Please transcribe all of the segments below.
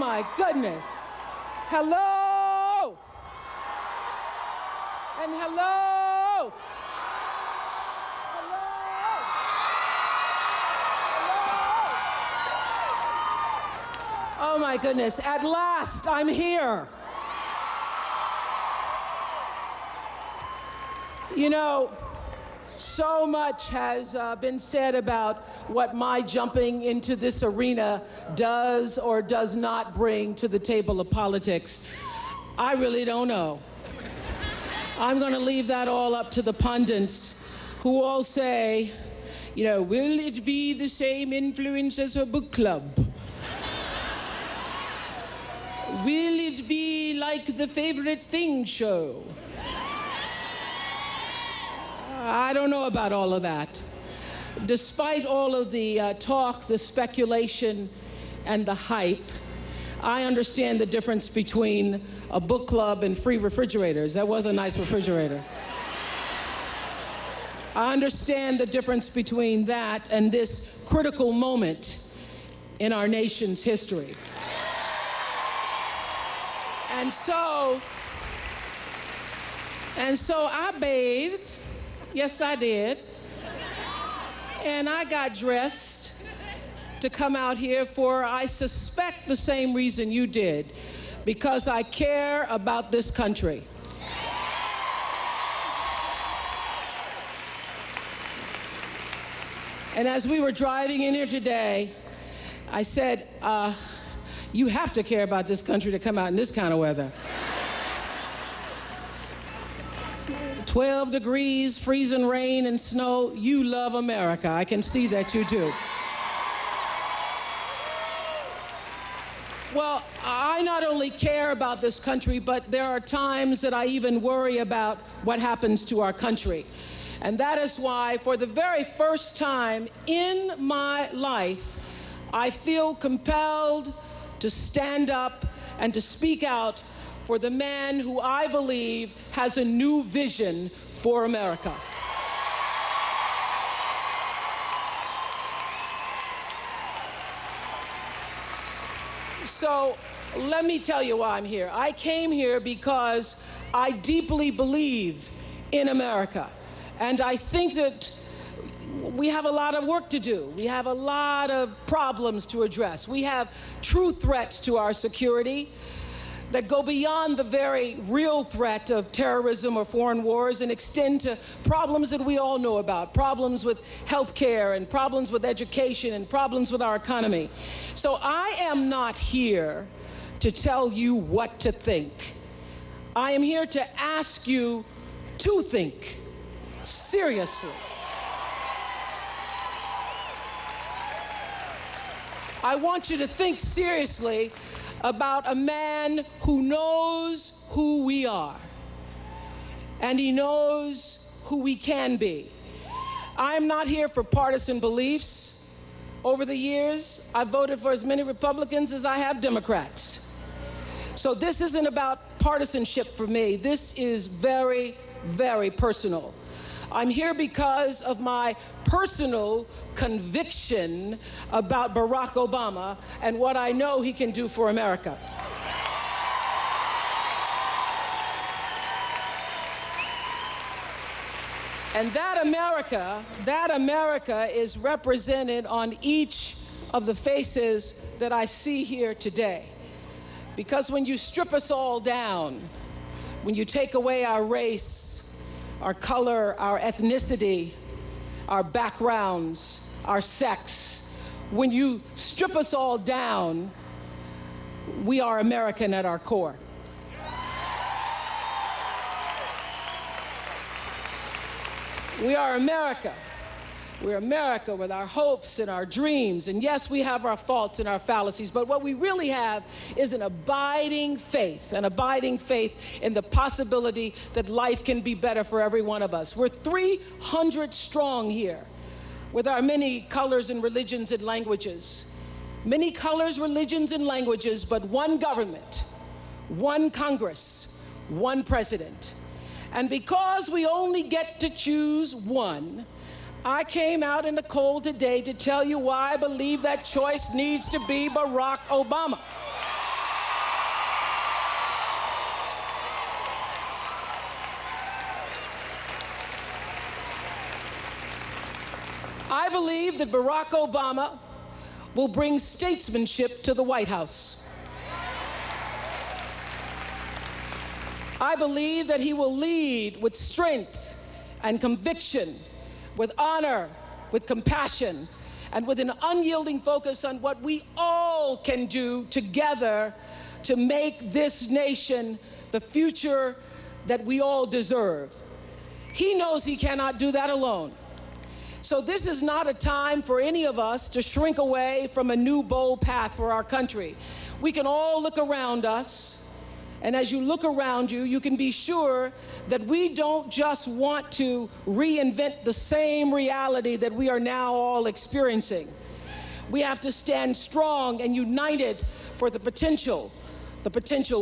my goodness. Hello. And hello. Hello. Hello. Oh my goodness, at last I'm here. You know, so much has been said about what my jumping into this arena does or does not bring to the table of politics. I really don't know. I'm going to leave that all up to the pundits who all say, you know, will it be the same influence as a book club? Will it be like the Favorite Thing show? I don't know about all of that. Despite all of the talk, the speculation, and the hype, I understand the difference between a book club and free refrigerators. That was a nice refrigerator. I understand the difference between that and this critical moment in our nation's history. And so I bathed. Yes, I did. And I got dressed to come out here for, I suspect, the same reason you did, because I care about this country. And as we were driving in here today, I said, you have to care about this country to come out in this kind of weather. 12 degrees, freezing rain and snow. You love America. I can see that you do. Well, I not only care about this country, but there are times that I even worry about what happens to our country. And that is why, for the very first time in my life, I feel compelled to stand up and to speak out for the man who I believe has a new vision for America. So let me tell you why I'm here. I came here because I deeply believe in America. And I think that we have a lot of work to do. We have a lot of problems to address. We have true threats to our security that go beyond the very real threat of terrorism or foreign wars and extend to problems that we all know about, problems with health care and problems with education and problems with our economy. So I am not here to tell you what to think. I am here to ask you to think seriously. I want you to think seriously about a man who knows who we are, and he knows who we can be. I'm not here for partisan beliefs. Over the years, I've voted for as many Republicans as I have Democrats. So this isn't about partisanship for me. This is very, very personal. I'm here because of my personal conviction about Barack Obama and what I know he can do for America. And that America is represented on each of the faces that I see here today. Because when you strip us all down, when you take away our race, our color, our ethnicity, our backgrounds, our sex, when you strip us all down, we are American at our core. We are America. We're America with our hopes and our dreams. And yes, we have our faults and our fallacies, but what we really have is an abiding faith in the possibility that life can be better for every one of us. We're 300 strong here with our many colors and religions and languages. Many colors, religions, and languages, but one government, one Congress, one president. And because we only get to choose one, I came out in the cold today to tell you why I believe that choice needs to be Barack Obama. believe that Barack Obama will bring statesmanship to the White House. I believe that he will lead with strength and conviction, with honor, with compassion, and with an unyielding focus on what we all can do together to make this nation the future that we all deserve. He knows he cannot do that alone. So this is not a time for any of us to shrink away from a new bold path for our country. We can all look around us, and as you look around you, you can be sure that we don't just want to reinvent the same reality that we are now all experiencing. We have to stand strong and united for the potential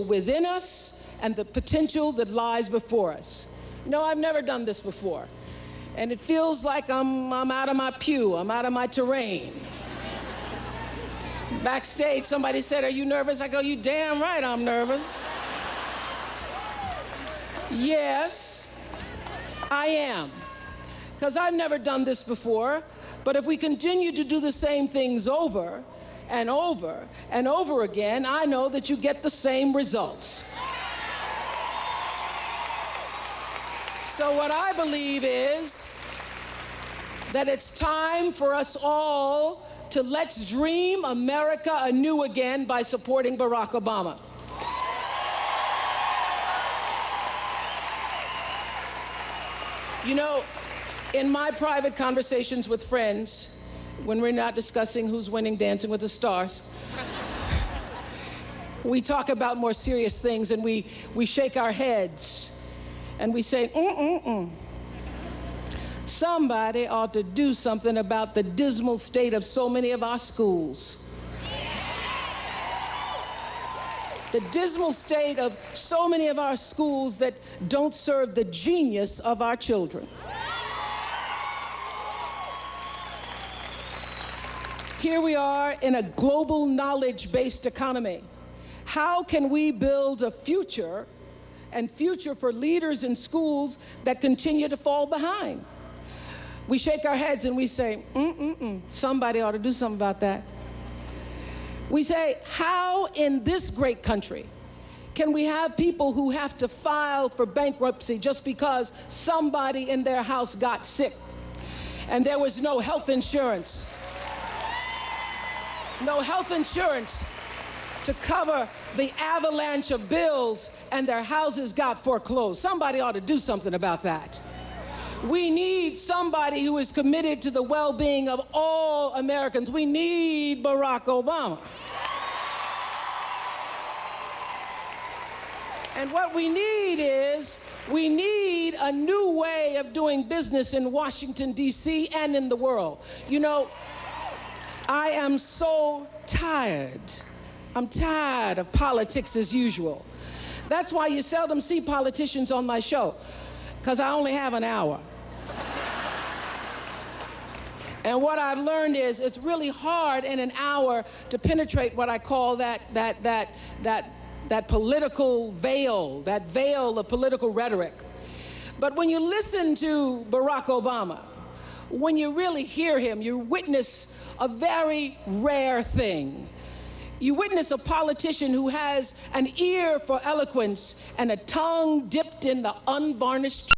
within us and the potential that lies before us. No, I've never done this before. And it feels like I'm out of my pew, I'm out of my terrain. Backstage, somebody said, "Are you nervous?" I go, "You damn right I'm nervous." Yes, I am. Because I've never done this before. But if we continue to do the same things over and over and over again, I know that you get the same results. So what I believe is that it's time for us all to let's dream America anew again by supporting Barack Obama. You know, in my private conversations with friends, when we're not discussing who's winning Dancing with the Stars, we talk about more serious things, and we shake our heads and we say, somebody ought to do something about the dismal state of so many of our schools. The dismal state of so many of our schools that don't serve the genius of our children. Here we are in a global knowledge-based economy. How can we build a future and future for leaders in schools that continue to fall behind? We shake our heads and we say, somebody ought to do something about that. We say, how in this great country can we have people who have to file for bankruptcy just because somebody in their house got sick and there was no health insurance? No health insurance to cover the avalanche of bills, and their houses got foreclosed. Somebody ought to do something about that. We need somebody who is committed to the well-being of all Americans. We need Barack Obama. And what we need is, we need a new way of doing business in Washington, D.C. and in the world. You know, I am so tired. I'm tired of politics as usual. That's why you seldom see politicians on my show, because I only have an hour. And what I've learned is it's really hard in an hour to penetrate what I call that political veil, that veil of political rhetoric. But when you listen to Barack Obama, when you really hear him, you witness a very rare thing. You witness a politician who has an ear for eloquence and a tongue dipped in the unvarnished